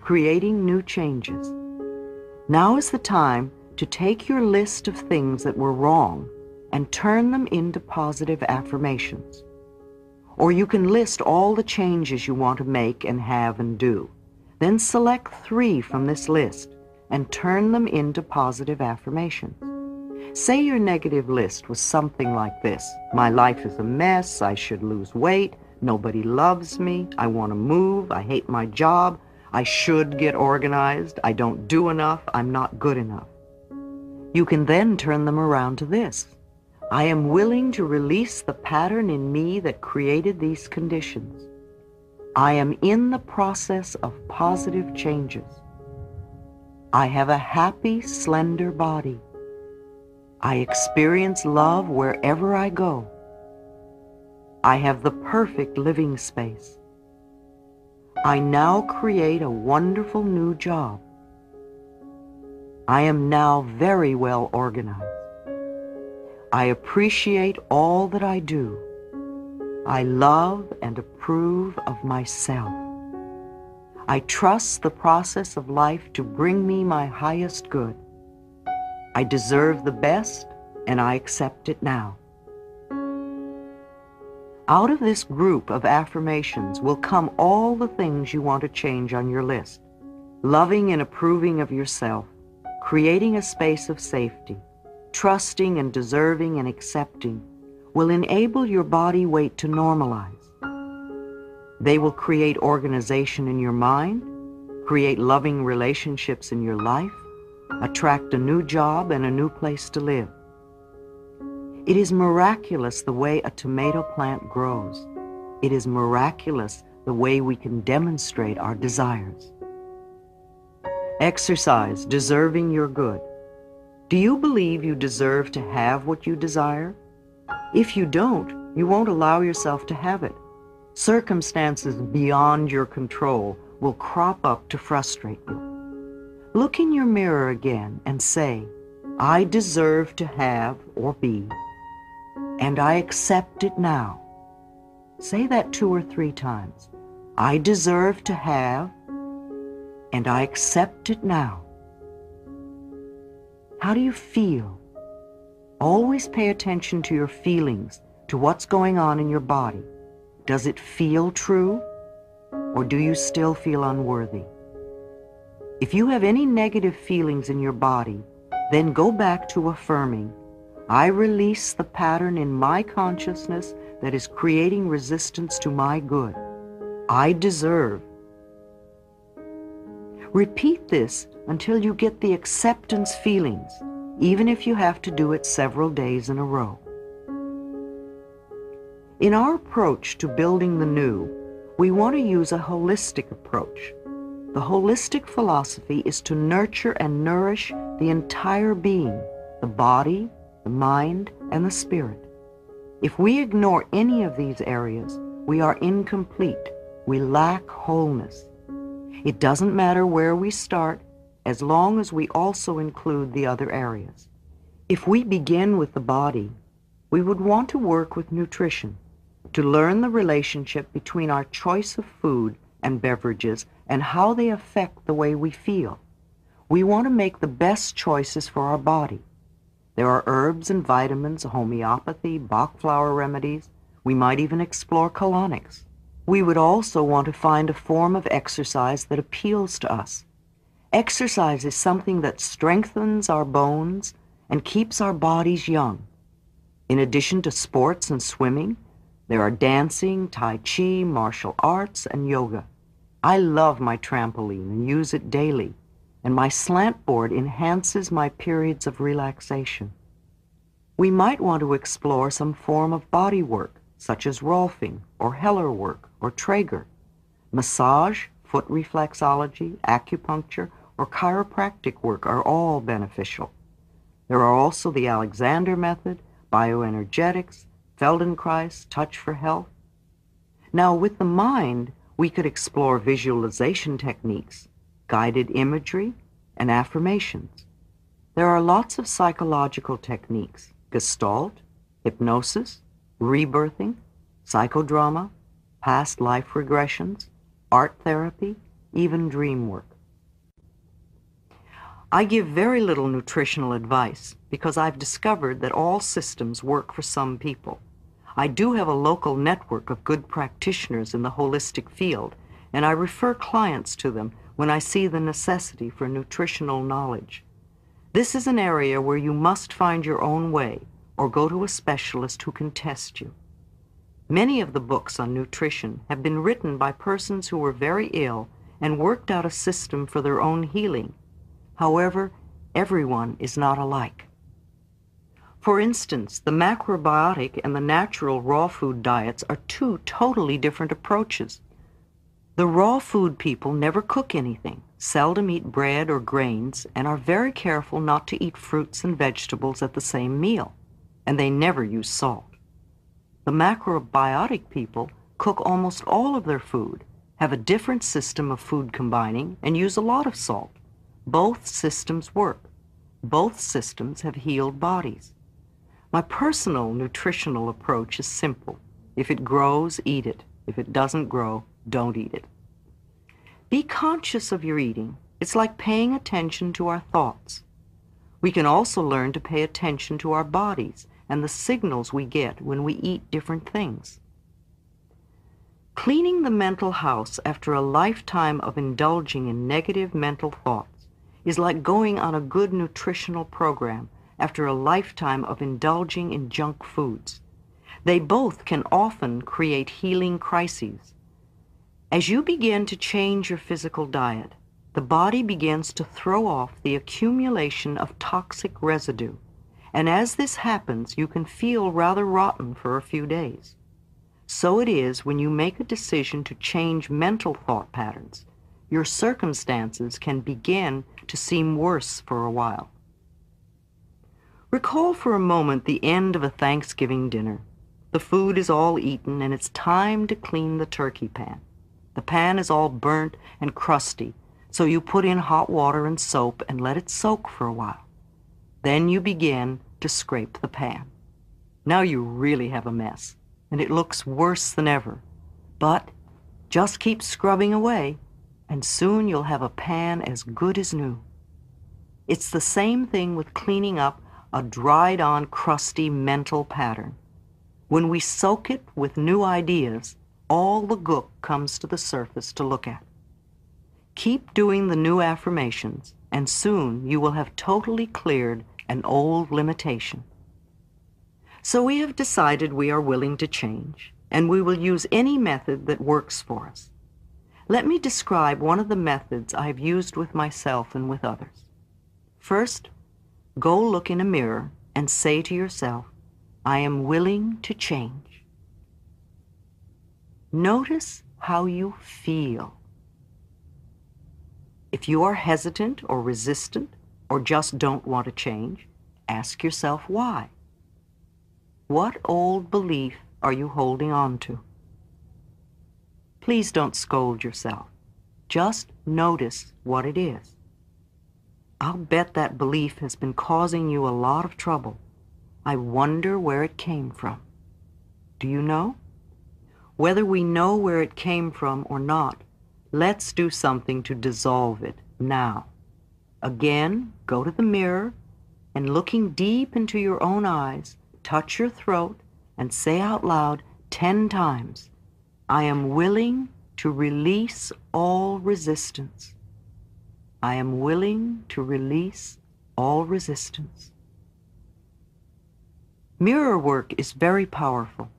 creating new changes. Now is the time to take your list of things that were wrong and turn them into positive affirmations. Or you can list all the changes you want to make and have and do. Then select 3 from this list and turn them into positive affirmations. Say your negative list was something like this: my life is a mess, I should lose weight, nobody loves me, I want to move, I hate my job, I should get organized, I don't do enough, I'm not good enough. You can then turn them around to this: I am willing to release the pattern in me that created these conditions. I am in the process of positive changes. I have a happy, slender body. I experience love wherever I go. I have the perfect living space. I now create a wonderful new job. I am now very well organized. I appreciate all that I do. I love and approve of myself. I trust the process of life to bring me my highest good. I deserve the best, and I accept it now. Out of this group of affirmations will come all the things you want to change on your list. Loving and approving of yourself, creating a space of safety, trusting and deserving and accepting will enable your body weight to normalize. They will create organization in your mind, create loving relationships in your life, attract a new job and a new place to live. It is miraculous the way a tomato plant grows. It is miraculous the way we can demonstrate our desires. Exercise, deserving your good. Do you believe you deserve to have what you desire? If you don't, you won't allow yourself to have it. Circumstances beyond your control will crop up to frustrate you. Look in your mirror again and say, I deserve to have or be, and I accept it now. Say that 2 or 3 times. I deserve to have, and I accept it now. How do you feel? Always pay attention to your feelings, to what's going on in your body. Does it feel true, or do you still feel unworthy? If you have any negative feelings in your body, then go back to affirming, I release the pattern in my consciousness that is creating resistance to my good. I deserve. Repeat this until you get the acceptance feelings, even if you have to do it several days in a row. In our approach to building the new, we want to use a holistic approach. The holistic philosophy is to nurture and nourish the entire being, the body, the mind, and the spirit. If we ignore any of these areas, we are incomplete. We lack wholeness. It doesn't matter where we start, as long as we also include the other areas. If we begin with the body, we would want to work with nutrition, to learn the relationship between our choice of food and beverages and how they affect the way we feel. We want to make the best choices for our body. There are herbs and vitamins, homeopathy, Bach flower remedies. We might even explore colonics. We would also want to find a form of exercise that appeals to us. Exercise is something that strengthens our bones and keeps our bodies young. In addition to sports and swimming, there are dancing, tai chi, martial arts, and yoga. I love my trampoline and use it daily, and my slant board enhances my periods of relaxation. We might want to explore some form of body work, such as Rolfing or Heller work or Traeger. Massage, foot reflexology, acupuncture, or chiropractic work are all beneficial. There are also the Alexander method, bioenergetics, Feldenkrais, Touch for Health. Now, with the mind, we could explore visualization techniques, guided imagery, and affirmations. There are lots of psychological techniques, Gestalt, hypnosis, rebirthing, psychodrama, past life regressions, art therapy, even dream work. I give very little nutritional advice because I've discovered that all systems work for some people. I do have a local network of good practitioners in the holistic field, and I refer clients to them when I see the necessity for nutritional knowledge. This is an area where you must find your own way or go to a specialist who can test you. Many of the books on nutrition have been written by persons who were very ill and worked out a system for their own healing. However, everyone is not alike. For instance, the macrobiotic and the natural raw food diets are two totally different approaches. The raw food people never cook anything, seldom eat bread or grains, and are very careful not to eat fruits and vegetables at the same meal, and they never use salt. The macrobiotic people cook almost all of their food, have a different system of food combining, and use a lot of salt. Both systems work. Both systems have healed bodies. My personal nutritional approach is simple. If it grows, eat it. If it doesn't grow, don't eat it. Be conscious of your eating. It's like paying attention to our thoughts. We can also learn to pay attention to our bodies and the signals we get when we eat different things. Cleaning the mental house after a lifetime of indulging in negative mental thoughts is like going on a good nutritional program after a lifetime of indulging in junk foods. They both can often create healing crises. As you begin to change your physical diet, the body begins to throw off the accumulation of toxic residue, and as this happens, you can feel rather rotten for a few days. So it is when you make a decision to change mental thought patterns. Your circumstances can begin to seem worse for a while. Recall for a moment the end of a Thanksgiving dinner. The food is all eaten and it's time to clean the turkey pan. The pan is all burnt and crusty, so you put in hot water and soap and let it soak for a while. Then you begin to scrape the pan. Now you really have a mess, and it looks worse than ever. But just keep scrubbing away, and soon you'll have a pan as good as new. It's the same thing with cleaning up a dried-on, crusty mental pattern. When we soak it with new ideas, all the gook comes to the surface to look at. Keep doing the new affirmations, and soon you will have totally cleared an old limitation. So we have decided we are willing to change, and we will use any method that works for us. Let me describe one of the methods I have used with myself and with others. First, go look in a mirror and say to yourself, I am willing to change. Notice how you feel. If you are hesitant or resistant or just don't want to change, ask yourself why. What old belief are you holding on to? Please don't scold yourself. Just notice what it is. I'll bet that belief has been causing you a lot of trouble. I wonder where it came from. Do you know? Whether we know where it came from or not, let's do something to dissolve it now. Again, go to the mirror and looking deep into your own eyes, touch your throat and say out loud 10 times, I am willing to release all resistance. I am willing to release all resistance. Mirror work is very powerful.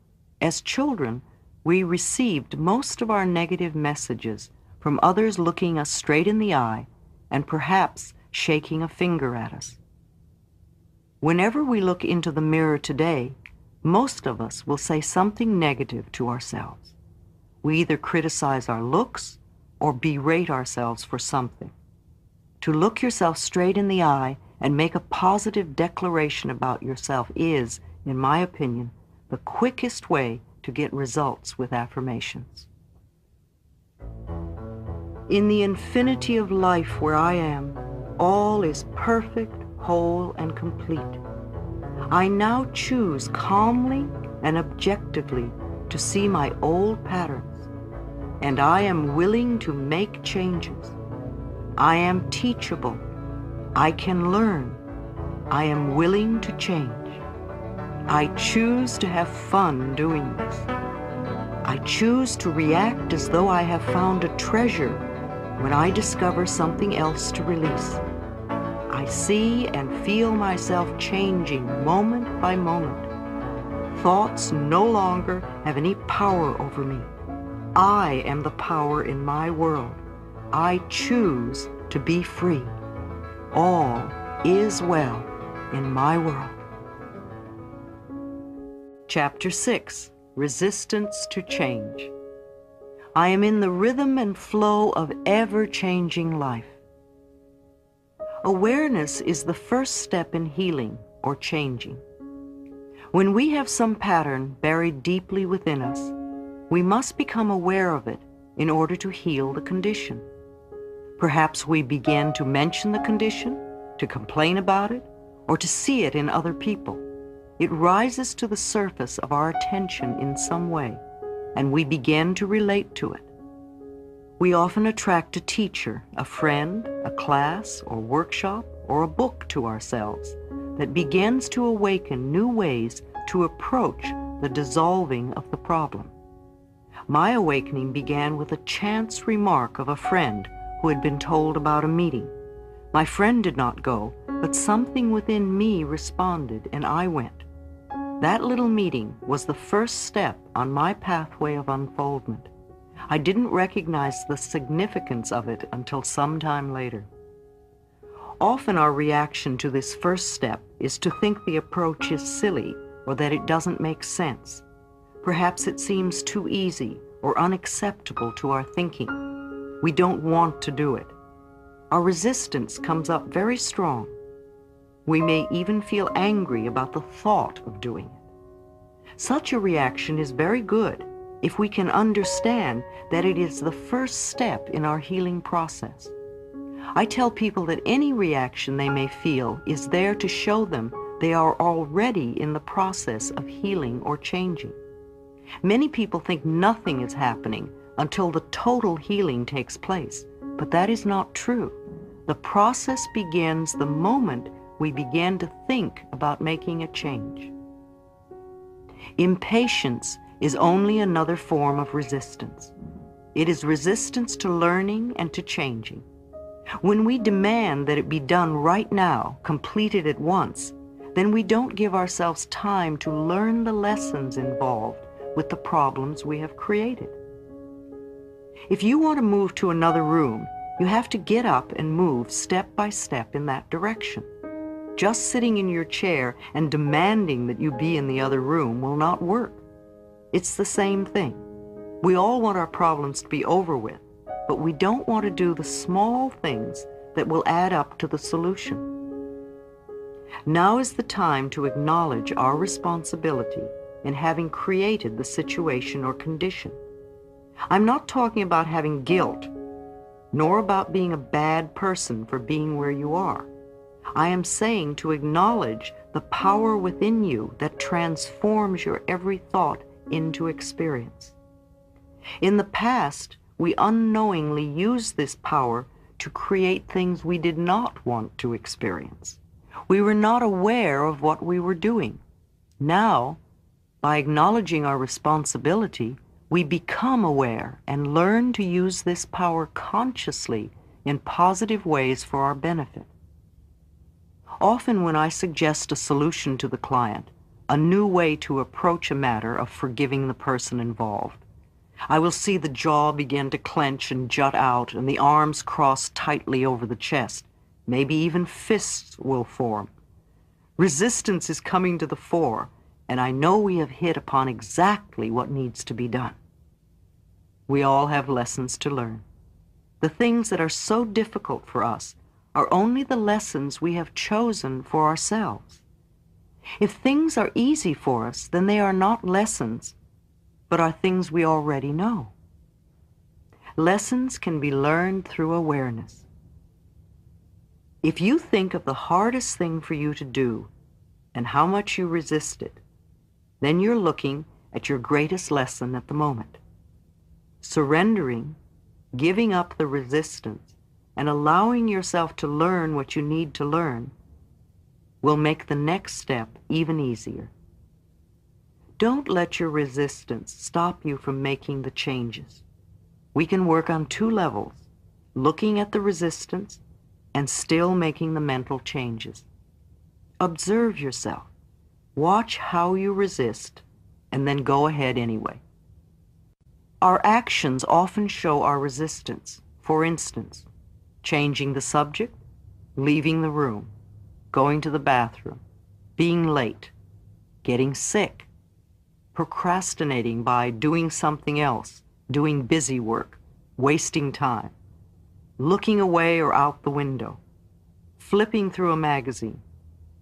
As children, we received most of our negative messages from others looking us straight in the eye and perhaps shaking a finger at us. Whenever we look into the mirror today, most of us will say something negative to ourselves. We either criticize our looks or berate ourselves for something. To look yourself straight in the eye and make a positive declaration about yourself is, in my opinion, the quickest way to get results with affirmations. In the infinity of life where I am, all is perfect, whole, and complete. I now choose calmly and objectively to see my old patterns, and I am willing to make changes. I am teachable. I can learn. I am willing to change. I choose to have fun doing this. I choose to react as though I have found a treasure when I discover something else to release. I see and feel myself changing moment by moment. Thoughts no longer have any power over me. I am the power in my world. I choose to be free. All is well in my world. Chapter 6, Resistance to Change. I am in the rhythm and flow of ever-changing life. Awareness is the first step in healing or changing. When we have some pattern buried deeply within us, we must become aware of it in order to heal the condition. Perhaps we begin to mention the condition, to complain about it, or to see it in other people. It rises to the surface of our attention in some way, and we begin to relate to it. We often attract a teacher, a friend, a class or workshop, or a book to ourselves that begins to awaken new ways to approach the dissolving of the problem. My awakening began with a chance remark of a friend who had been told about a meeting. My friend did not go, but something within me responded, and I went. That little meeting was the first step on my pathway of unfoldment. I didn't recognize the significance of it until some time later. Often our reaction to this first step is to think the approach is silly or that it doesn't make sense. Perhaps it seems too easy or unacceptable to our thinking. We don't want to do it. Our resistance comes up very strong. We may even feel angry about the thought of doing it. Such a reaction is very good if we can understand that it is the first step in our healing process. I tell people that any reaction they may feel is there to show them they are already in the process of healing or changing. Many people think nothing is happening until the total healing takes place, but that is not true. The process begins the moment we begin to think about making a change. Impatience is only another form of resistance. It is resistance to learning and to changing. When we demand that it be done right now, completed at once, then we don't give ourselves time to learn the lessons involved with the problems we have created. If you want to move to another room, you have to get up and move step by step in that direction. Just sitting in your chair and demanding that you be in the other room will not work. It's the same thing. We all want our problems to be over with, but we don't want to do the small things that will add up to the solution. Now is the time to acknowledge our responsibility in having created the situation or condition. I'm not talking about having guilt, nor about being a bad person for being where you are. I am saying to acknowledge the power within you that transforms your every thought into experience. In the past, we unknowingly used this power to create things we did not want to experience. We were not aware of what we were doing. Now, by acknowledging our responsibility, we become aware and learn to use this power consciously in positive ways for our benefit. Often when I suggest a solution to the client, a new way to approach a matter of forgiving the person involved, I will see the jaw begin to clench and jut out and the arms cross tightly over the chest. Maybe even fists will form. Resistance is coming to the fore, and I know we have hit upon exactly what needs to be done. We all have lessons to learn. The things that are so difficult for us are only the lessons we have chosen for ourselves. If things are easy for us, then they are not lessons, but are things we already know. Lessons can be learned through awareness. If you think of the hardest thing for you to do and how much you resist it, then you're looking at your greatest lesson at the moment. Surrendering, giving up the resistance, and allowing yourself to learn what you need to learn will make the next step even easier. Don't let your resistance stop you from making the changes. We can work on two levels, looking at the resistance and still making the mental changes. Observe yourself. Watch how you resist, and then go ahead anyway. Our actions often show our resistance. For instance, changing the subject, leaving the room, going to the bathroom, being late, getting sick, procrastinating by doing something else, doing busy work, wasting time, looking away or out the window, flipping through a magazine,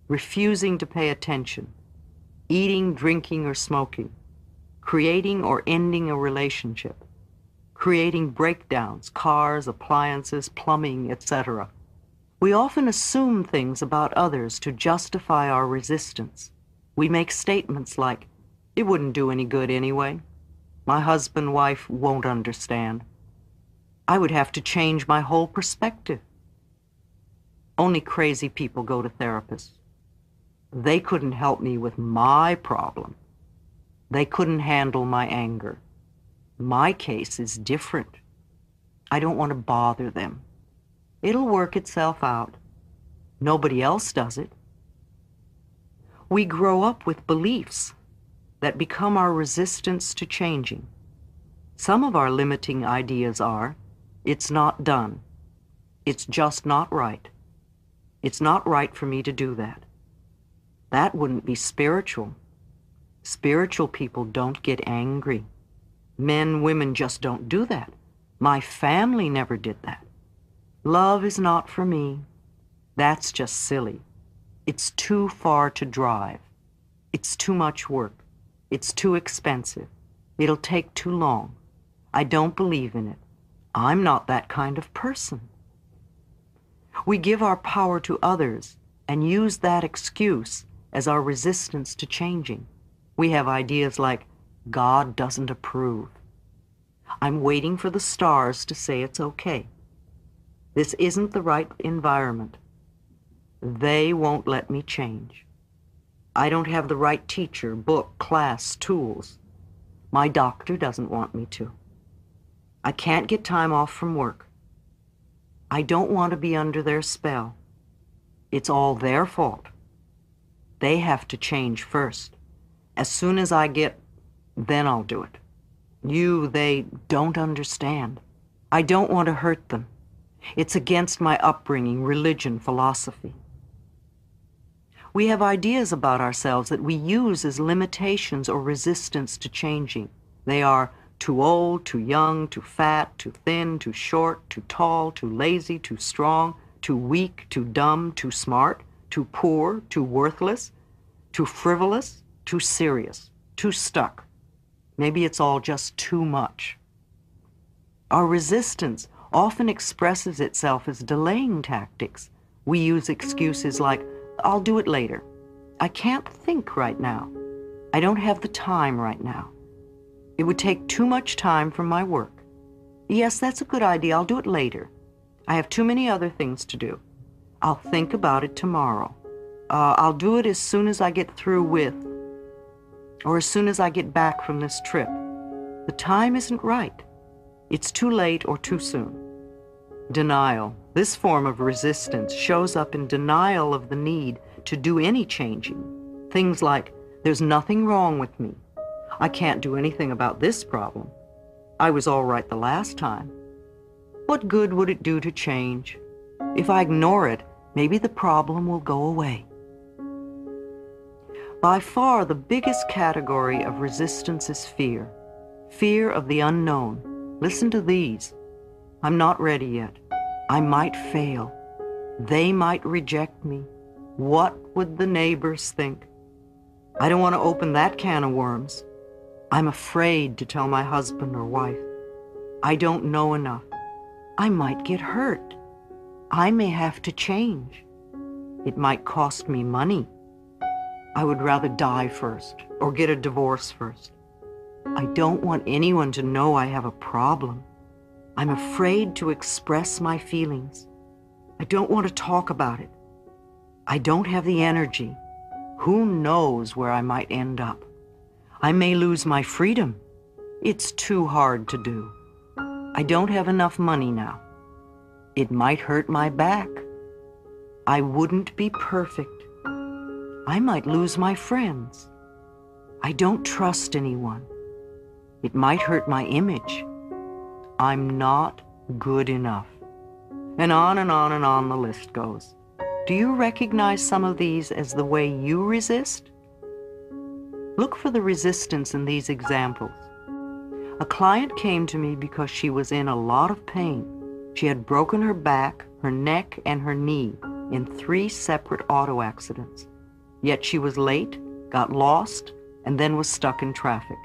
refusing to pay attention, eating, drinking, or smoking, creating or ending a relationship, creating breakdowns, cars, appliances, plumbing, etc. We often assume things about others to justify our resistance. We make statements like, "It wouldn't do any good anyway. My husband, wife won't understand. I would have to change my whole perspective. Only crazy people go to therapists. They couldn't help me with my problem. They couldn't handle my anger. My case is different. I don't want to bother them. It'll work itself out. Nobody else does it." We grow up with beliefs that become our resistance to changing. Some of our limiting ideas are, it's not done. It's just not right. It's not right for me to do that. That wouldn't be spiritual. Spiritual people don't get angry. Men, women just don't do that. My family never did that. Love is not for me. That's just silly. It's too far to drive. It's too much work. It's too expensive. It'll take too long. I don't believe in it. I'm not that kind of person. We give our power to others and use that excuse as our resistance to changing. We have ideas like, God doesn't approve. I'm waiting for the stars to say it's okay. This isn't the right environment. They won't let me change. I don't have the right teacher, book, class, tools. My doctor doesn't want me to. I can't get time off from work. I don't want to be under their spell. It's all their fault. They have to change first. As soon as I get, then I'll do it. They don't understand. I don't want to hurt them. It's against my upbringing, religion, philosophy. We have ideas about ourselves that we use as limitations or resistance to changing. They are too old, too young, too fat, too thin, too short, too tall, too lazy, too strong, too weak, too dumb, too smart, too poor, too worthless, too frivolous, too serious, too stuck. Maybe it's all just too much. Our resistance often expresses itself as delaying tactics. We use excuses like, I'll do it later. I can't think right now. I don't have the time right now. It would take too much time from my work. Yes, that's a good idea. I'll do it later. I have too many other things to do. I'll think about it tomorrow. I'll do it as soon as I get through with, or as soon as I get back from this trip. The time isn't right. It's too late or too soon. Denial. This form of resistance shows up in denial of the need to do any changing. Things like, there's nothing wrong with me. I can't do anything about this problem. I was all right the last time. What good would it do to change? If I ignore it, maybe the problem will go away. By far, the biggest category of resistance is fear. Fear of the unknown. Listen to these. I'm not ready yet. I might fail. They might reject me. What would the neighbors think? I don't want to open that can of worms. I'm afraid to tell my husband or wife. I don't know enough. I might get hurt. I may have to change. It might cost me money. I would rather die first or get a divorce first. I don't want anyone to know I have a problem. I'm afraid to express my feelings. I don't want to talk about it. I don't have the energy. Who knows where I might end up? I may lose my freedom. It's too hard to do. I don't have enough money now. It might hurt my back. I wouldn't be perfect. I might lose my friends. I don't trust anyone. It might hurt my image. I'm not good enough. And on and on and on the list goes. Do you recognize some of these as the way you resist? Look for the resistance in these examples. A client came to me because she was in a lot of pain. She had broken her back, her neck, and her knee in 3 separate auto accidents. Yet she was late, got lost, and then was stuck in traffic.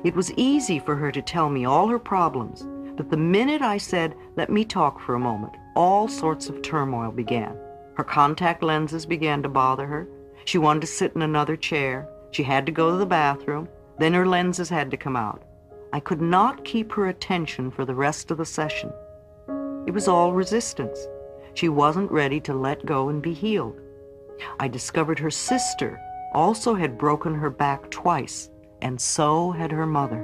It was easy for her to tell me all her problems, but the minute I said, "Let me talk for a moment," all sorts of turmoil began. Her contact lenses began to bother her. She wanted to sit in another chair. She had to go to the bathroom. Then her lenses had to come out. I could not keep her attention for the rest of the session. It was all resistance. She wasn't ready to let go and be healed. I discovered her sister also had broken her back twice, and so had her mother.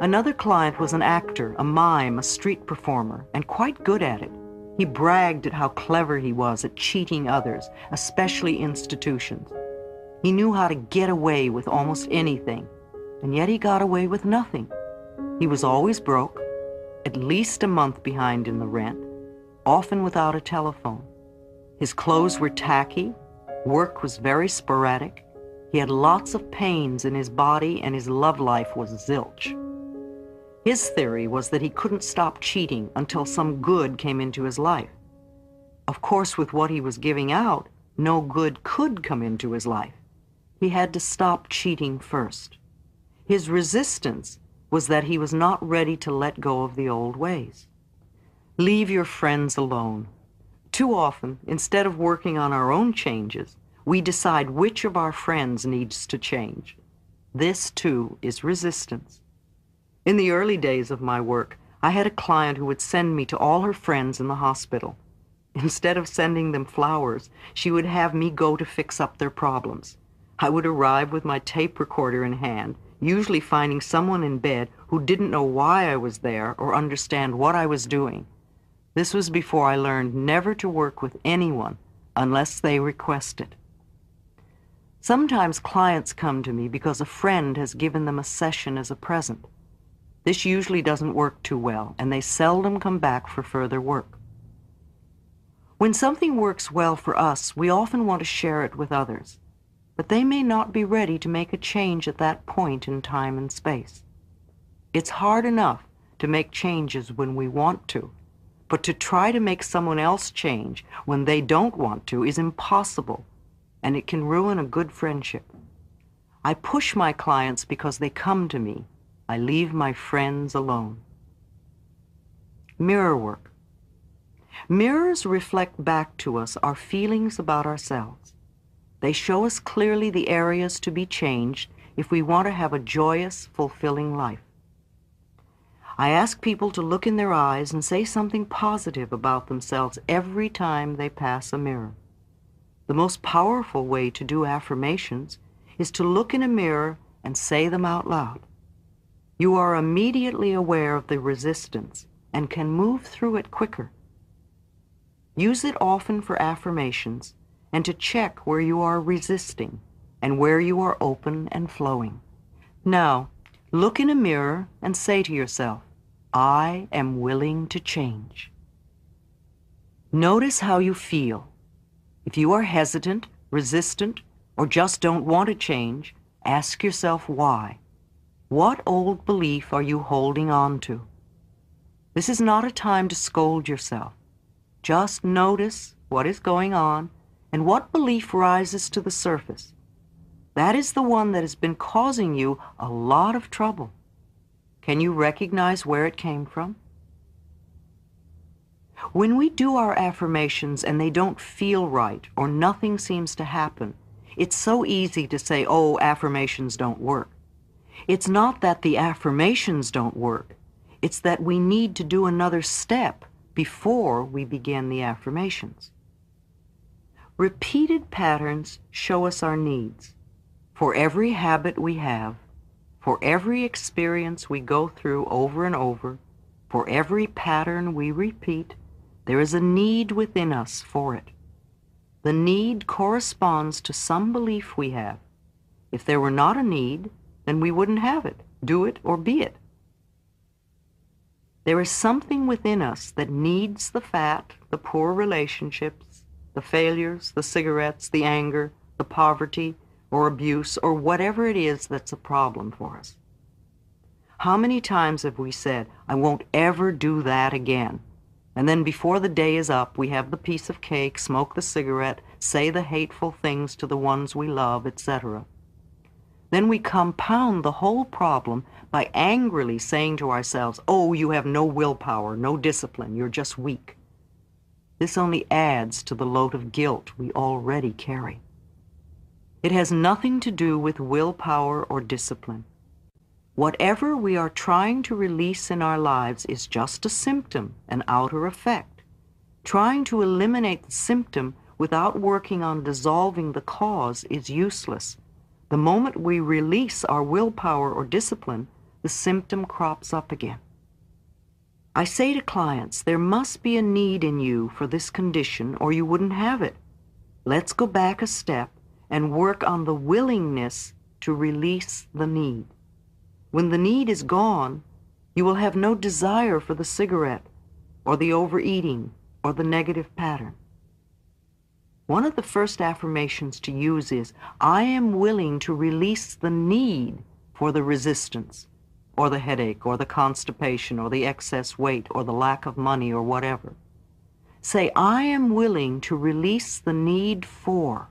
Another client was an actor, a mime, a street performer, and quite good at it. He bragged at how clever he was at cheating others, especially institutions. He knew how to get away with almost anything, and yet he got away with nothing. He was always broke, at least a month behind in the rent, often without a telephone. His clothes were tacky, work was very sporadic, he had lots of pains in his body, and his love life was zilch. His theory was that he couldn't stop cheating until some good came into his life. Of course, with what he was giving out, no good could come into his life. He had to stop cheating first. His resistance was that he was not ready to let go of the old ways. Leave your friends alone. Too often, instead of working on our own changes, we decide which of our friends needs to change. This, too, is resistance. In the early days of my work, I had a client who would send me to all her friends in the hospital. Instead of sending them flowers, she would have me go to fix up their problems. I would arrive with my tape recorder in hand, usually finding someone in bed who didn't know why I was there or understand what I was doing. This was before I learned never to work with anyone unless they request it. Sometimes clients come to me because a friend has given them a session as a present. This usually doesn't work too well, and they seldom come back for further work. When something works well for us, we often want to share it with others, but they may not be ready to make a change at that point in time and space. It's hard enough to make changes when we want to, but to try to make someone else change when they don't want to is impossible, and it can ruin a good friendship. I push my clients because they come to me. I leave my friends alone. Mirror work. Mirrors reflect back to us our feelings about ourselves. They show us clearly the areas to be changed if we want to have a joyous, fulfilling life. I ask people to look in their eyes and say something positive about themselves every time they pass a mirror. The most powerful way to do affirmations is to look in a mirror and say them out loud. You are immediately aware of the resistance and can move through it quicker. Use it often for affirmations and to check where you are resisting and where you are open and flowing. Now, look in a mirror and say to yourself, I am willing to change. Notice how you feel. If you are hesitant, resistant, or just don't want to change, ask yourself why. What old belief are you holding on to? This is not a time to scold yourself. Just notice what is going on and what belief rises to the surface. That is the one that has been causing you a lot of trouble. Can you recognize where it came from? When we do our affirmations and they don't feel right or nothing seems to happen, it's so easy to say, oh, affirmations don't work. It's not that the affirmations don't work. It's that we need to do another step before we begin the affirmations. Repeated patterns show us our needs. For every habit we have, for every experience we go through over and over, for every pattern we repeat, there is a need within us for it. The need corresponds to some belief we have. If there were not a need, then we wouldn't have it, do it, or be it. There is something within us that needs the fat, the poor relationships, the failures, the cigarettes, the anger, the poverty, or abuse, or whatever it is that's a problem for us. How many times have we said, I won't ever do that again? And then before the day is up, we have the piece of cake, smoke the cigarette, say the hateful things to the ones we love, etc. Then we compound the whole problem by angrily saying to ourselves, oh, you have no willpower, no discipline, you're just weak. This only adds to the load of guilt we already carry. It has nothing to do with willpower or discipline. Whatever we are trying to release in our lives is just a symptom, an outer effect. Trying to eliminate the symptom without working on dissolving the cause is useless. The moment we release our willpower or discipline, the symptom crops up again. I say to clients, there must be a need in you for this condition or you wouldn't have it. Let's go back a step and work on the willingness to release the need. When the need is gone, you will have no desire for the cigarette or the overeating or the negative pattern. One of the first affirmations to use is, I am willing to release the need for the resistance or the headache or the constipation or the excess weight or the lack of money or whatever. Say, I am willing to release the need for.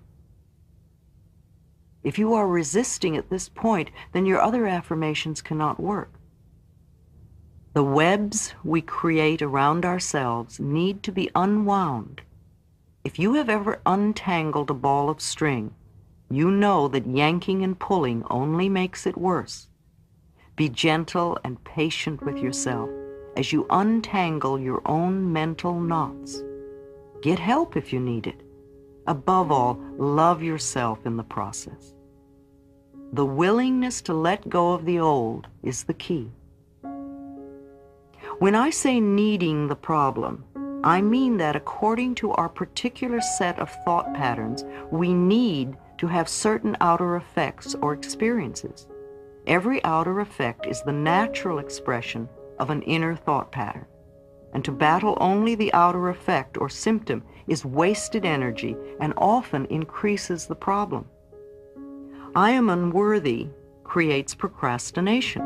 If you are resisting at this point, then your other affirmations cannot work. The webs we create around ourselves need to be unwound. If you have ever untangled a ball of string, you know that yanking and pulling only makes it worse. Be gentle and patient with yourself as you untangle your own mental knots. Get help if you need it. Above all, love yourself in the process. The willingness to let go of the old is the key. When I say needing the problem, I mean that according to our particular set of thought patterns, we need to have certain outer effects or experiences. Every outer effect is the natural expression of an inner thought pattern. And to battle only the outer effect or symptom is wasted energy and often increases the problem. I am unworthy creates procrastination.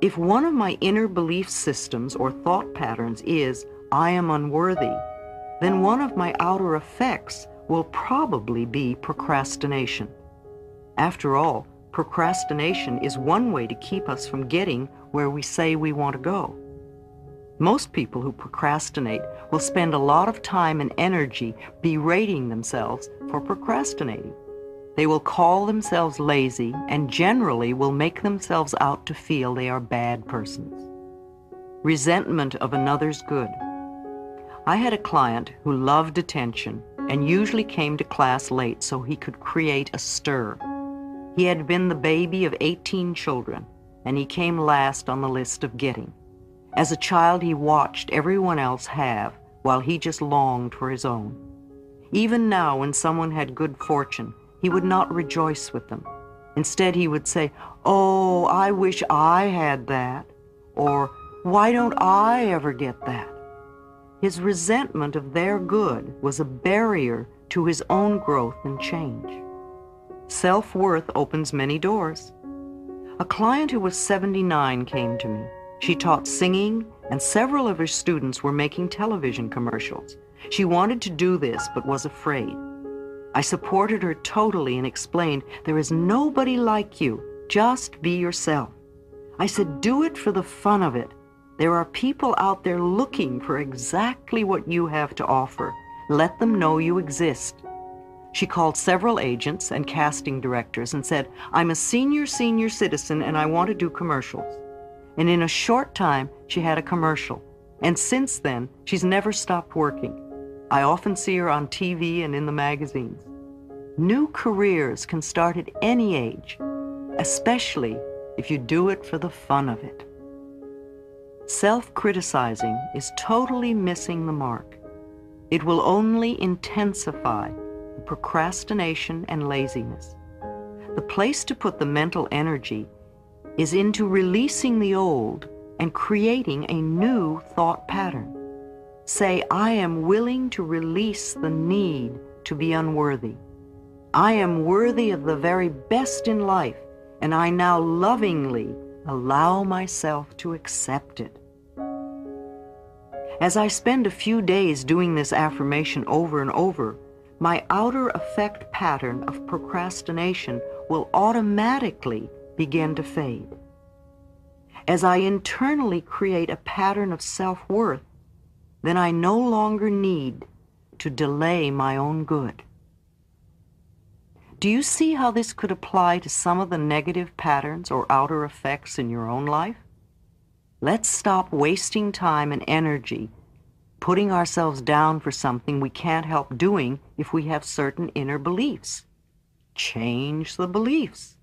If one of my inner belief systems or thought patterns is, I am unworthy, then one of my outer effects will probably be procrastination. After all, procrastination is one way to keep us from getting where we say we want to go. Most people who procrastinate will spend a lot of time and energy berating themselves for procrastinating. They will call themselves lazy and generally will make themselves out to feel they are bad persons. Resentment of another's good. I had a client who loved attention and usually came to class late so he could create a stir. He had been the baby of 18 children, and he came last on the list of getting. As a child, he watched everyone else have, while he just longed for his own. Even now, when someone had good fortune, he would not rejoice with them. Instead, he would say, "Oh, I wish I had that," or "Why don't I ever get that?" His resentment of their good was a barrier to his own growth and change. Self-worth opens many doors. A client who was 79 came to me. She taught singing, and several of her students were making television commercials. She wanted to do this, but was afraid. I supported her totally and explained, there is nobody like you. Just be yourself. I said, do it for the fun of it. There are people out there looking for exactly what you have to offer. Let them know you exist. She called several agents and casting directors and said, I'm a senior citizen and I want to do commercials. and in a short time she had a commercial. And since then, she's never stopped working. I often see her on TV and in the magazines. New careers can start at any age, especially if you do it for the fun of it. Self-criticizing is totally missing the mark. It will only intensify procrastination and laziness. The place to put the mental energy is into releasing the old and creating a new thought pattern. Say, I am willing to release the need to be unworthy. I am worthy of the very best in life, and I now lovingly allow myself to accept it. As I spend a few days doing this affirmation over and over, my outer effect pattern of procrastination will automatically begin to fade. As I internally create a pattern of self-worth, then I no longer need to delay my own good. Do you see how this could apply to some of the negative patterns or outer effects in your own life? Let's stop wasting time and energy putting ourselves down for something we can't help doing if we have certain inner beliefs. Change the beliefs.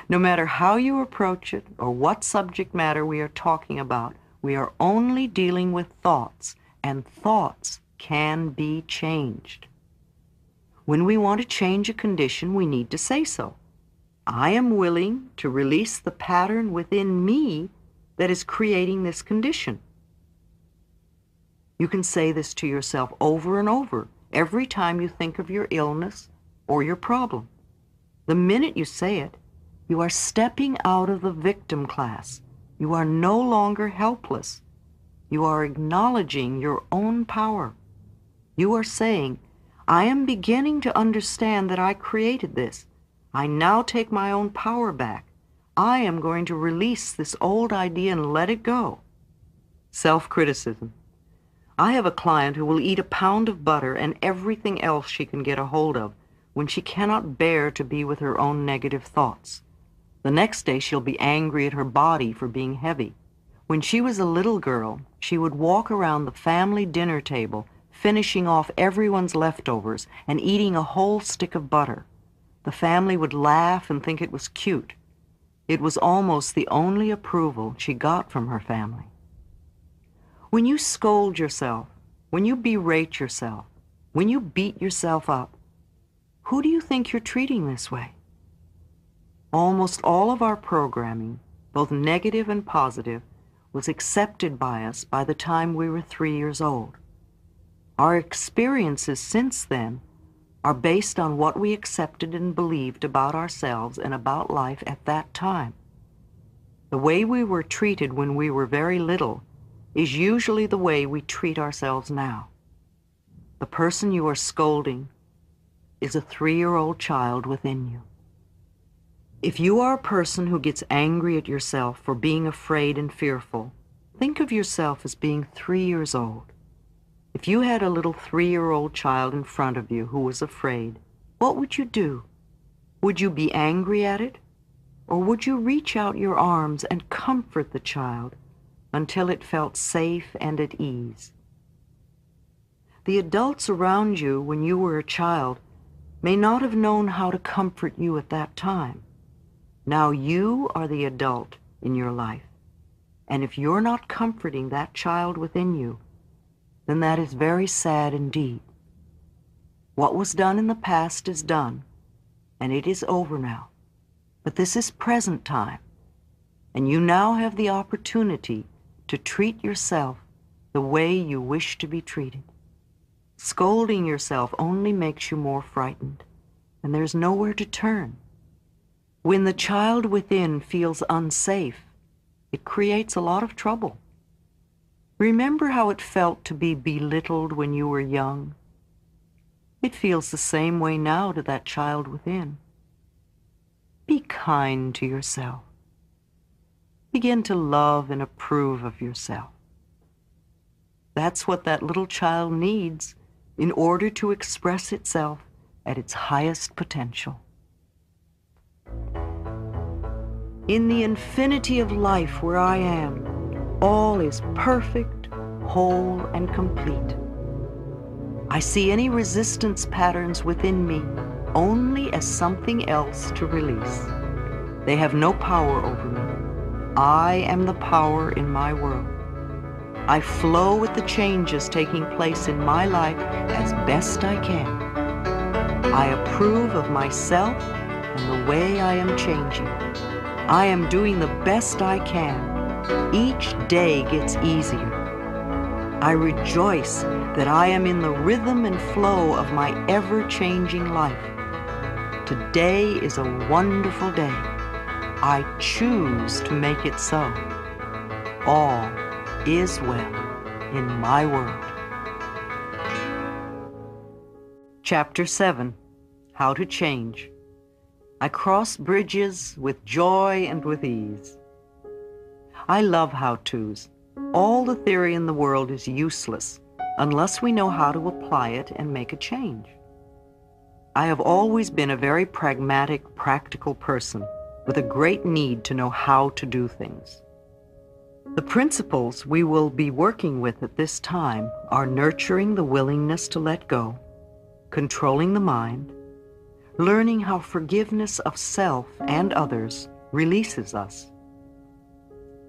No matter how you approach it or what subject matter we are talking about, we are only dealing with thoughts, and thoughts can be changed. When we want to change a condition, we need to say so. I am willing to release the pattern within me that is creating this condition. You can say this to yourself over and over every time you think of your illness or your problem. The minute you say it, you are stepping out of the victim class. You are no longer helpless. You are acknowledging your own power. You are saying, I am beginning to understand that I created this. I now take my own power back. I am going to release this old idea and let it go. Self-criticism. I have a client who will eat a pound of butter and everything else she can get a hold of when she cannot bear to be with her own negative thoughts. The next day she'll be angry at her body for being heavy. When she was a little girl, she would walk around the family dinner table, finishing off everyone's leftovers and eating a whole stick of butter. The family would laugh and think it was cute. It was almost the only approval she got from her family. When you scold yourself, when you berate yourself, when you beat yourself up, who do you think you're treating this way? Almost all of our programming, both negative and positive, was accepted by us by the time we were 3 years old. Our experiences since then are based on what we accepted and believed about ourselves and about life at that time. The way we were treated when we were very little is usually the way we treat ourselves now. The person you are scolding is a 3-year-old child within you. If you are a person who gets angry at yourself for being afraid and fearful, think of yourself as being 3 years old. If you had a little 3-year-old child in front of you who was afraid, what would you do? Would you be angry at it? Or would you reach out your arms and comfort the child until it felt safe and at ease? The adults around you when you were a child may not have known how to comfort you at that time. Now you are the adult in your life, and if you're not comforting that child within you, then that is very sad indeed. What was done in the past is done, and it is over now. But this is present time, and you now have the opportunity to treat yourself the way you wish to be treated. Scolding yourself only makes you more frightened, and there's nowhere to turn. When the child within feels unsafe, it creates a lot of trouble. Remember how it felt to be belittled when you were young? It feels the same way now to that child within. Be kind to yourself. Begin to love and approve of yourself. That's what that little child needs in order to express itself at its highest potential. In the infinity of life where I am, all is perfect, whole, and complete. I see any resistance patterns within me only as something else to release. They have no power over me. I am the power in my world. I flow with the changes taking place in my life as best I can. I approve of myself and the way I am changing. I am doing the best I can. Each day gets easier. I rejoice that I am in the rhythm and flow of my ever-changing life. Today is a wonderful day. I choose to make it so. All is well in my world. Chapter 7. How to Change. I cross bridges with joy and with ease. I love how-tos. All the theory in the world is useless unless we know how to apply it and make a change. I have always been a very pragmatic, practical person with a great need to know how to do things. The principles we will be working with at this time are nurturing the willingness to let go, controlling the mind, learning how forgiveness of self and others releases us,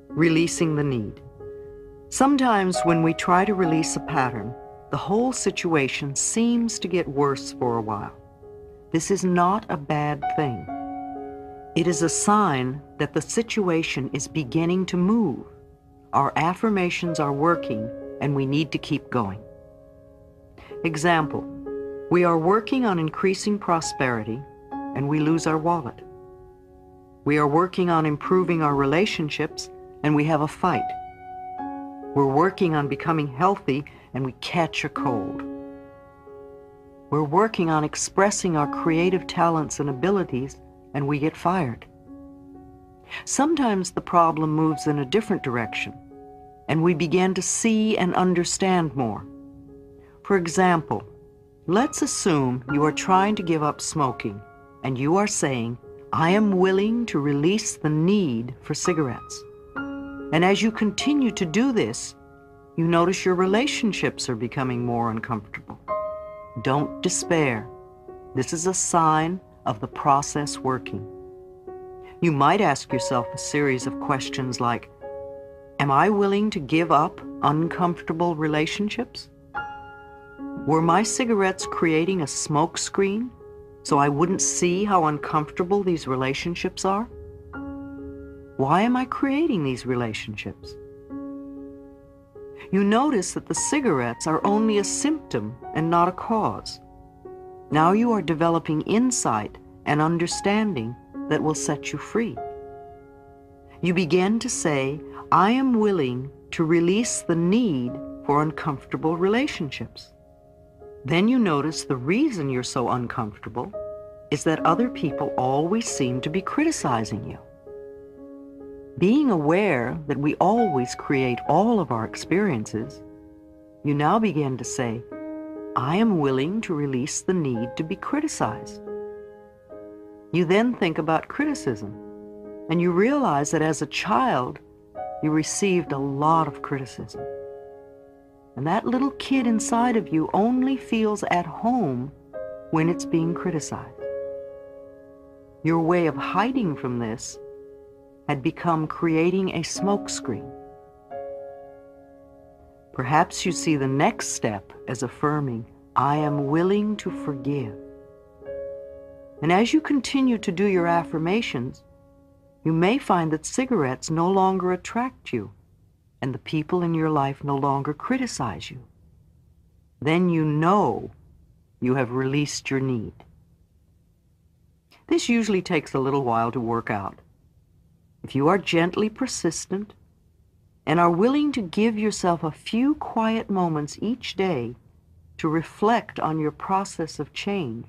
releasing the need. Sometimes when we try to release a pattern, the whole situation seems to get worse for a while. This is not a bad thing. It is a sign that the situation is beginning to move. Our affirmations are working and we need to keep going. Example, we are working on increasing prosperity and we lose our wallet. We are working on improving our relationships and we have a fight. We're working on becoming healthy and we catch a cold. We're working on expressing our creative talents and abilities and we get fired. Sometimes the problem moves in a different direction and we begin to see and understand more. For example, let's assume you are trying to give up smoking and you are saying, I am willing to release the need for cigarettes. And as you continue to do this, you notice your relationships are becoming more uncomfortable. Don't despair. This is a sign of the process working. You might ask yourself a series of questions like, am I willing to give up uncomfortable relationships? Were my cigarettes creating a smoke screen so I wouldn't see how uncomfortable these relationships are? Why am I creating these relationships? You notice that the cigarettes are only a symptom and not a cause. Now you are developing insight and understanding that will set you free. You begin to say, I am willing to release the need for uncomfortable relationships. Then you notice the reason you're so uncomfortable is that other people always seem to be criticizing you. Being aware that we always create all of our experiences, you now begin to say, I am willing to release the need to be criticized. You then think about criticism, and you realize that as a child, you received a lot of criticism. And that little kid inside of you only feels at home when it's being criticized. Your way of hiding from this had become creating a smokescreen. Perhaps you see the next step as affirming, I am willing to forgive. And as you continue to do your affirmations, you may find that cigarettes no longer attract you, and the people in your life no longer criticize you. Then you know you have released your need. This usually takes a little while to work out. If you are gently persistent and are willing to give yourself a few quiet moments each day to reflect on your process of change,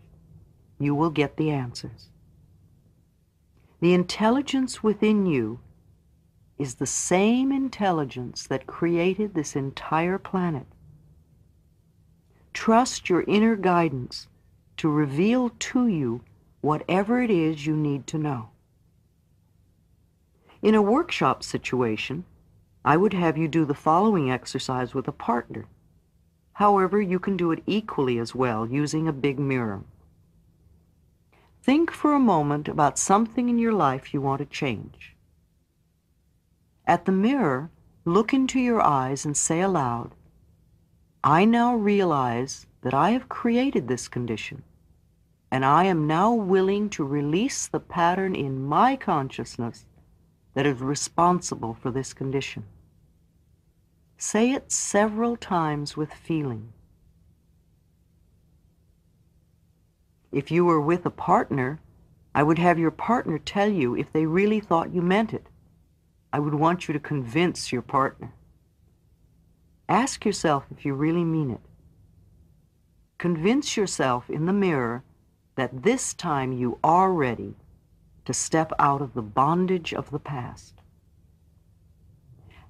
you will get the answers. The intelligence within you is the same intelligence that created this entire planet. Trust your inner guidance to reveal to you whatever it is you need to know. In a workshop situation, I would have you do the following exercise with a partner. However, you can do it equally as well using a big mirror. Think for a moment about something in your life you want to change. At the mirror, look into your eyes and say aloud, "I now realize that I have created this condition, and I am now willing to release the pattern in my consciousness that is responsible for this condition." Say it several times with feeling. If you were with a partner, I would have your partner tell you if they really thought you meant it. I would want you to convince your partner. Ask yourself if you really mean it. Convince yourself in the mirror that this time you are ready to step out of the bondage of the past.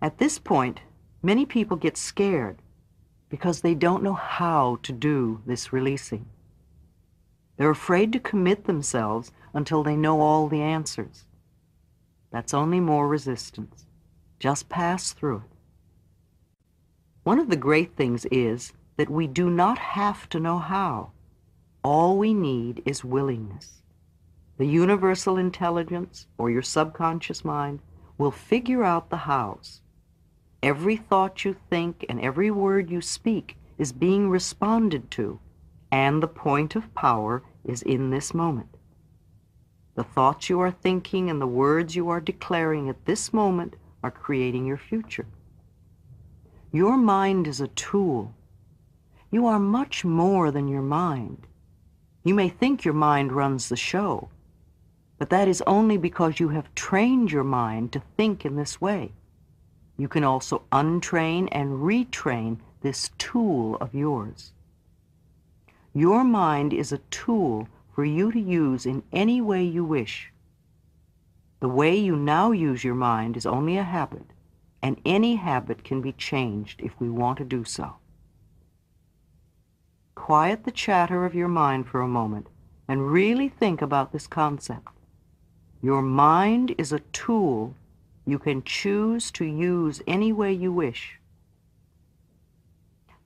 At this point, many people get scared because they don't know how to do this releasing. They're afraid to commit themselves until they know all the answers. That's only more resistance. Just pass through it. One of the great things is that we do not have to know how. All we need is willingness. The universal intelligence, or your subconscious mind, will figure out the hows. Every thought you think and every word you speak is being responded to, and the point of power is in this moment. The thoughts you are thinking and the words you are declaring at this moment are creating your future. Your mind is a tool. You are much more than your mind. You may think your mind runs the show, but that is only because you have trained your mind to think in this way. You can also untrain and retrain this tool of yours. Your mind is a tool for you to use in any way you wish. The way you now use your mind is only a habit, and any habit can be changed if we want to do so. Quiet the chatter of your mind for a moment and really think about this concept. Your mind is a tool you can choose to use any way you wish.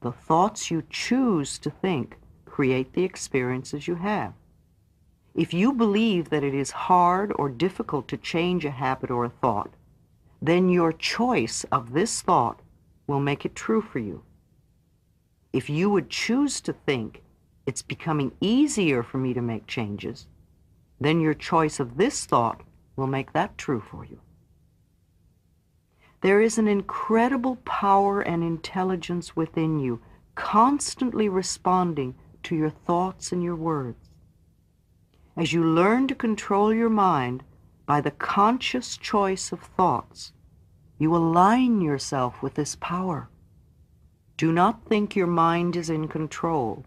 The thoughts you choose to think create the experiences you have. If you believe that it is hard or difficult to change a habit or a thought, then your choice of this thought will make it true for you. If you would choose to think, "It's becoming easier for me to make changes," then your choice of this thought will make that true for you. There is an incredible power and intelligence within you, constantly responding to your thoughts and your words. As you learn to control your mind by the conscious choice of thoughts, you align yourself with this power. Do not think your mind is in control.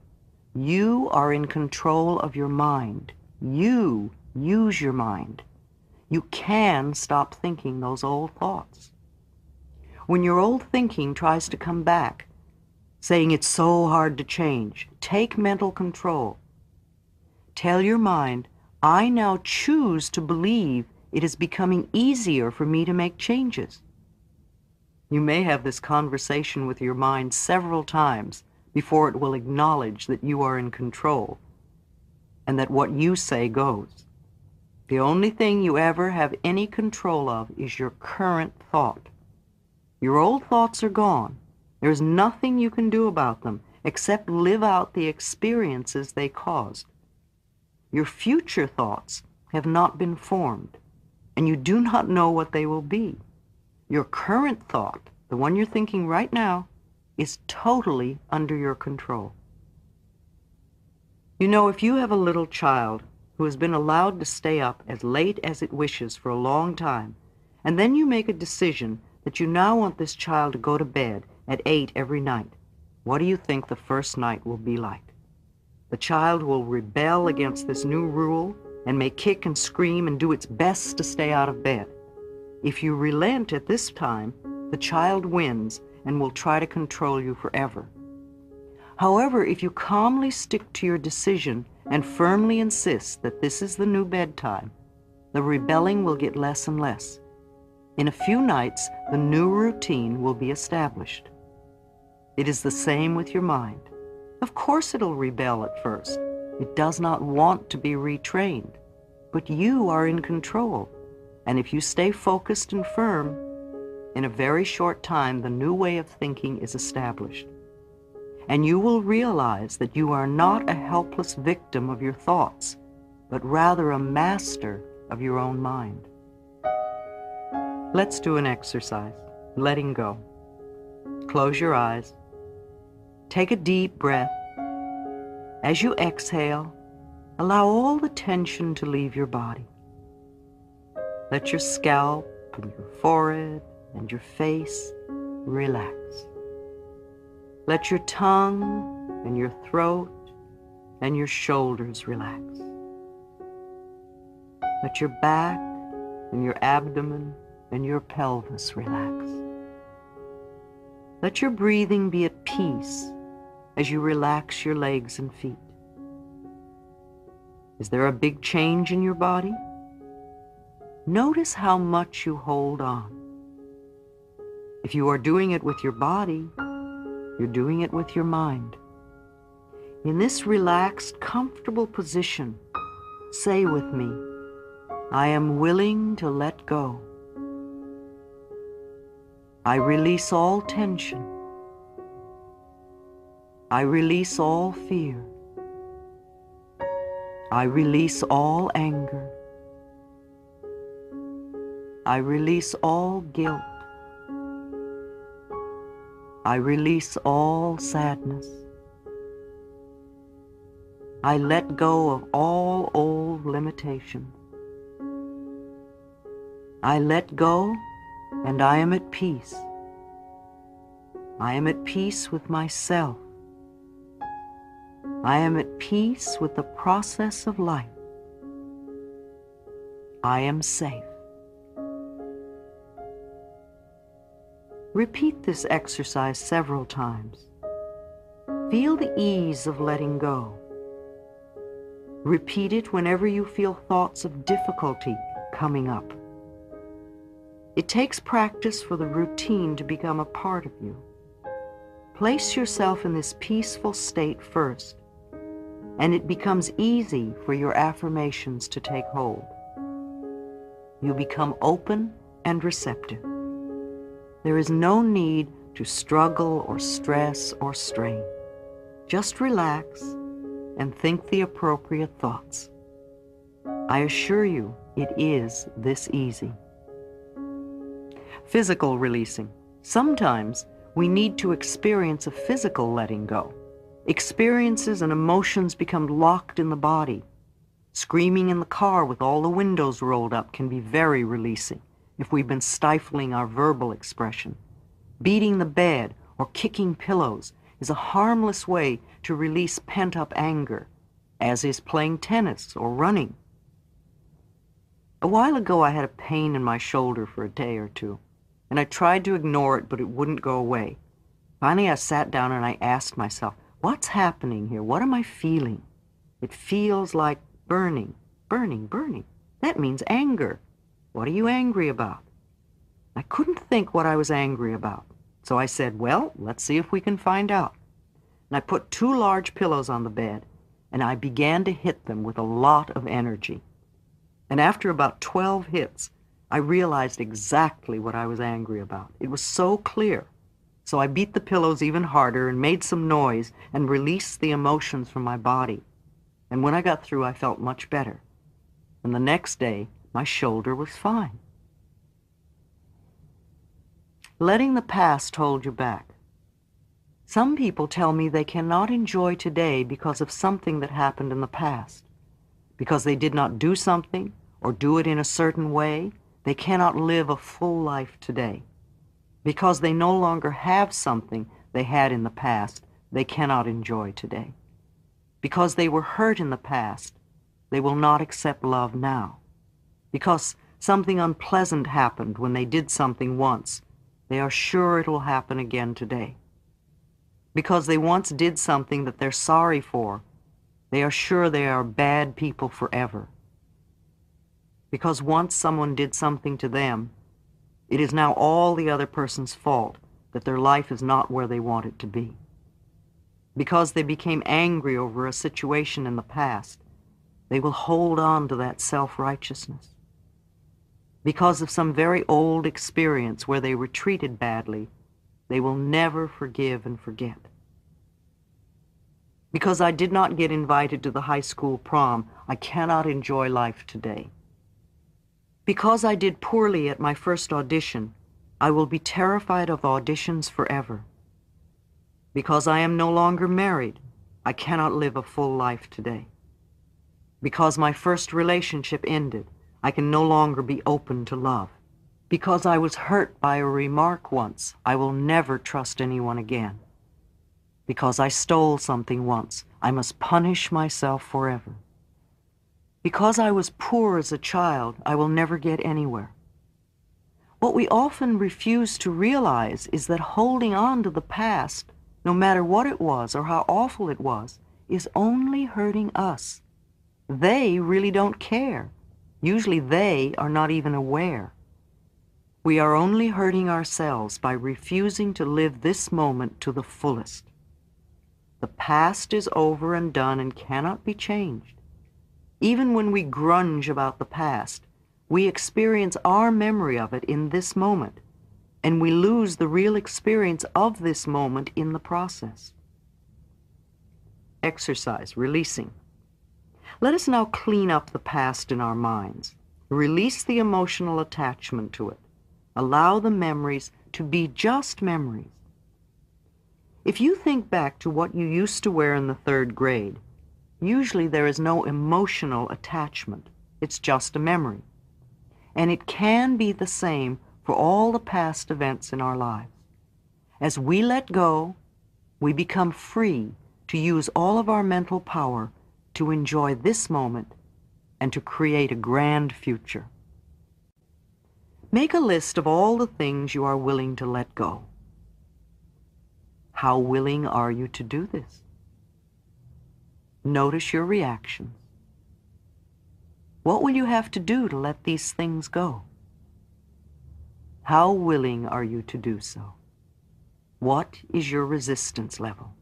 You are in control of your mind. You use your mind. You can stop thinking those old thoughts. When your old thinking tries to come back, saying it's so hard to change, take mental control. Tell your mind, "I now choose to believe it is becoming easier for me to make changes." You may have this conversation with your mind several times before it will acknowledge that you are in control and that what you say goes. The only thing you ever have any control of is your current thought. Your old thoughts are gone. There's nothing you can do about them except live out the experiences they caused. Your future thoughts have not been formed, and you do not know what they will be. Your current thought, the one you're thinking right now, is totally under your control. You know, if you have a little child who has been allowed to stay up as late as it wishes for a long time, and then you make a decision that you now want this child to go to bed at 8 every night, what do you think the first night will be like? The child will rebel against this new rule and may kick and scream and do its best to stay out of bed. If you relent at this time, the child wins and will try to control you forever. However, if you calmly stick to your decision and firmly insist that this is the new bedtime, the rebelling will get less and less. In a few nights, the new routine will be established. It is the same with your mind. Of course it'll rebel at first. It does not want to be retrained. But you are in control. And if you stay focused and firm, in a very short time, the new way of thinking is established. And you will realize that you are not a helpless victim of your thoughts, but rather a master of your own mind. Let's do an exercise, letting go. Close your eyes. Take a deep breath. As you exhale, allow all the tension to leave your body. Let your scalp and your forehead and your face relax. Let your tongue and your throat and your shoulders relax. Let your back and your abdomen and your pelvis relax. Let your breathing be at peace as you relax your legs and feet. Is there a big change in your body? Notice how much you hold on. If you are doing it with your body, you're doing it with your mind. In this relaxed, comfortable position, say with me, I am willing to let go. I release all tension. I release all fear. I release all anger. I release all guilt. I release all sadness. I let go of all old limitations. I let go, and I am at peace. I am at peace with myself. I am at peace with the process of life. I am safe. Repeat this exercise several times. Feel the ease of letting go. Repeat it whenever you feel thoughts of difficulty coming up. It takes practice for the routine to become a part of you. Place yourself in this peaceful state first, and it becomes easy for your affirmations to take hold. You become open and receptive. There is no need to struggle or stress or strain. Just relax and think the appropriate thoughts. I assure you, it is this easy. Physical releasing. Sometimes we need to experience a physical letting go. Experiences and emotions become locked in the body. Screaming in the car with all the windows rolled up can be very releasing if we've been stifling our verbal expression. Beating the bed or kicking pillows is a harmless way to release pent-up anger, as is playing tennis or running. A while ago, I had a pain in my shoulder for a day or two, and I tried to ignore it, but it wouldn't go away. Finally, I sat down and I asked myself, what's happening here? What am I feeling? It feels like burning, burning, burning. That means anger. What are you angry about? I couldn't think what I was angry about. So I said, well, let's see if we can find out. And I put 2 large pillows on the bed, and I began to hit them with a lot of energy. And after about 12 hits, I realized exactly what I was angry about. It was so clear. So I beat the pillows even harder and made some noise and released the emotions from my body. And when I got through, I felt much better. And the next day, my shoulder was fine. Letting the past hold you back. Some people tell me they cannot enjoy today because of something that happened in the past. Because they did not do something or do it in a certain way, they cannot live a full life today. Because they no longer have something they had in the past, they cannot enjoy today. Because they were hurt in the past, they will not accept love now. Because something unpleasant happened when they did something once, they are sure it will happen again today. Because they once did something that they're sorry for, they are sure they are bad people forever. Because once someone did something to them, It is now all the other person's fault that their life is not where they want it to be. Because they became angry over a situation in the past, they will hold on to that self-righteousness. Because of some very old experience where they were treated badly, they will never forgive and forget. Because I did not get invited to the high school prom, I cannot enjoy life today. Because I did poorly at my first audition, I will be terrified of auditions forever. Because I am no longer married, I cannot live a full life today. Because my first relationship ended, I can no longer be open to love. Because I was hurt by a remark once, I will never trust anyone again. Because I stole something once, I must punish myself forever. Because I was poor as a child, I will never get anywhere. What we often refuse to realize is that holding on to the past, no matter what it was or how awful it was, is only hurting us. They really don't care. Usually they are not even aware. We are only hurting ourselves by refusing to live this moment to the fullest. The past is over and done and cannot be changed. Even when we grunge about the past, we experience our memory of it in this moment, and we lose the real experience of this moment in the process. Exercise, releasing. Let us now clean up the past in our minds. Release the emotional attachment to it. Allow the memories to be just memories. If you think back to what you used to wear in the 3rd grade, usually there is no emotional attachment. It's just a memory. And it can be the same for all the past events in our lives. As we let go, we become free to use all of our mental power to enjoy this moment and to create a grand future. Make a list of all the things you are willing to let go. How willing are you to do this? Notice your reactions. What will you have to do to let these things go? How willing are you to do so? What is your resistance level?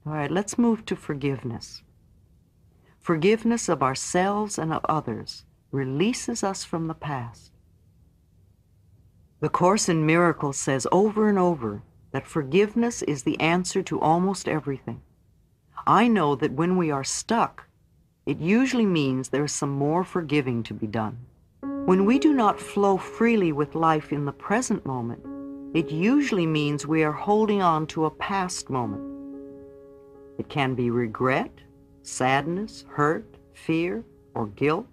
All right, let's move to forgiveness. Forgiveness of ourselves and of others releases us from the past. The Course in Miracles says over and over that forgiveness is the answer to almost everything. I know that when we are stuck, it usually means there is some more forgiving to be done. When we do not flow freely with life in the present moment, it usually means we are holding on to a past moment. It can be regret, sadness, hurt, fear, or guilt,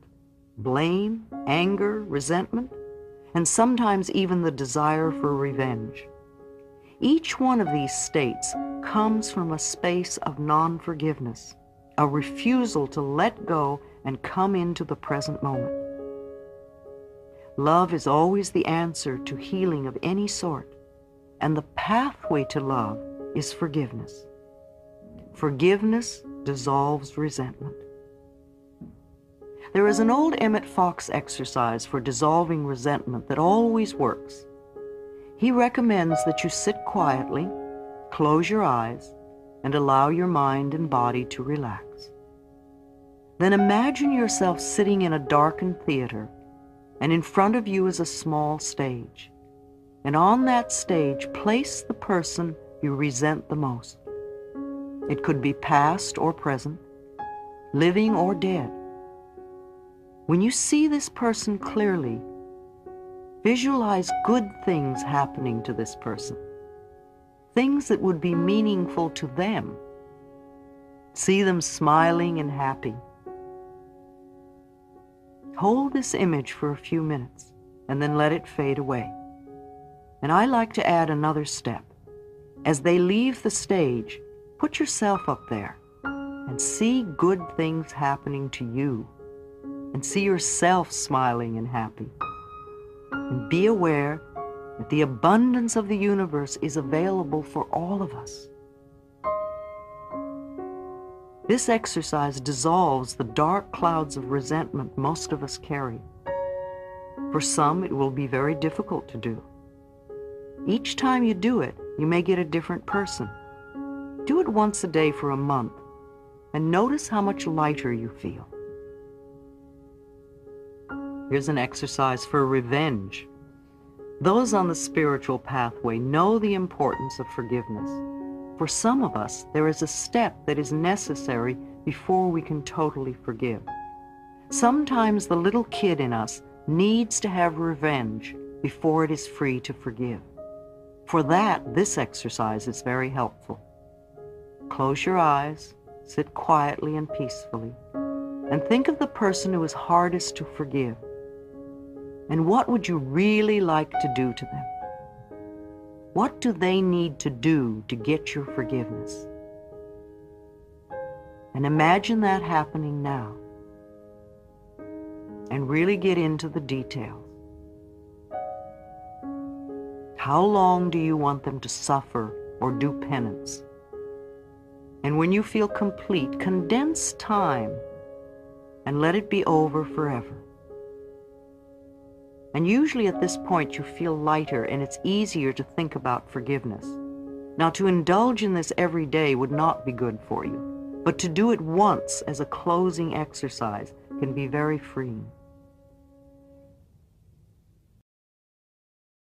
blame, anger, resentment, and sometimes even the desire for revenge. Each one of these states comes from a space of non-forgiveness, a refusal to let go and come into the present moment. Love is always the answer to healing of any sort, and the pathway to love is forgiveness. Forgiveness dissolves resentment. There is an old Emmett Fox exercise for dissolving resentment that always works. He recommends that you sit quietly, close your eyes, and allow your mind and body to relax. Then imagine yourself sitting in a darkened theater, and in front of you is a small stage. And on that stage, place the person you resent the most. It could be past or present, living or dead. When you see this person clearly, visualize good things happening to this person, things that would be meaningful to them. See them smiling and happy. Hold this image for a few minutes and then let it fade away. And I like to add another step. As they leave the stage, put yourself up there and see good things happening to you, and see yourself smiling and happy. And be aware that the abundance of the universe is available for all of us. This exercise dissolves the dark clouds of resentment most of us carry. For some, it will be very difficult to do. Each time you do it, you may get a different person. Do it once a day for a month, and notice how much lighter you feel. Here's an exercise for revenge. Those on the spiritual pathway know the importance of forgiveness. For some of us, there is a step that is necessary before we can totally forgive. Sometimes the little kid in us needs to have revenge before it is free to forgive. For that, this exercise is very helpful. Close your eyes, sit quietly and peacefully, and think of the person who is hardest to forgive. And what would you really like to do to them? What do they need to do to get your forgiveness? And imagine that happening now. And really get into the details. How long do you want them to suffer or do penance? And when you feel complete, condense time and let it be over forever. And usually at this point you feel lighter and it's easier to think about forgiveness. Now, to indulge in this every day would not be good for you, but to do it once as a closing exercise can be very freeing.